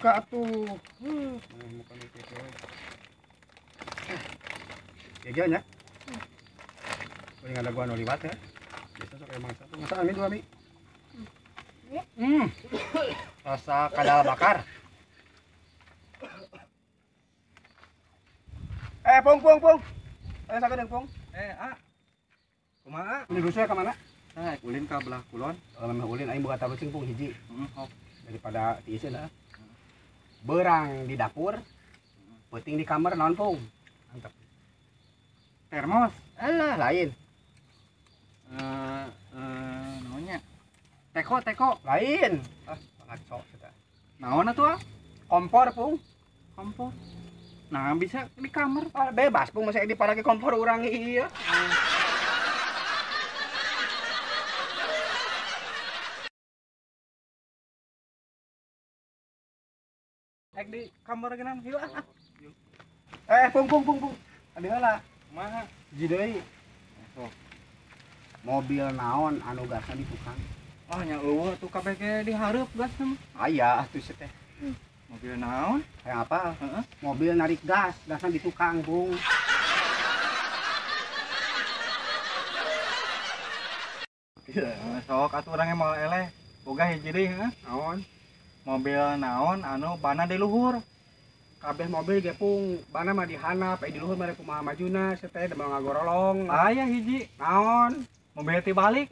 buka atuh. Bukan itu. Ya nya. Paling ada gua nu liwat ya. Biasa sok emang satu. Masa ami dua mi. Rasa kadal bakar. Pung. Ayo sakedeung, Pung. Kumaha? Ini rusuh ka mana? Ulin ka belah kulon. Memang ulin aing boga tarucing Pung hiji. Hop. Daripada tiiseun lah. Berang di dapur. Peuting di kamar naon, Pung? Mantap. Termos. Alah, lain. Naonnya? Teko. Lain. Ngaco eta. Naon atuh? Kompor, Pung. Kompor. Nah, bisa di kamar. Bebas, Pung, masa diparake kompor urang ieu. Di kamar geunang hieu Pung. Adi heula. Kumaha? Hiji deui. Sok. Mobil naon anu gasna di tukang? Nya eueuh tuh kabeh ge dihareup gasna mah. Aya atuh teh. Mobil naon? Kayak apa? Heeh. Mobil narik gasna di tukang, Bung. Sok atuh urang mau eleh. Boga hiji deui heuh. Naon? Mobil naon anu bana di luhur. Kabeh mobil ge Pung, bana mah dihanap, di luhur mah kumaha majuna, teh da ngagorolong. Aya hiji Naon? mobil tibalik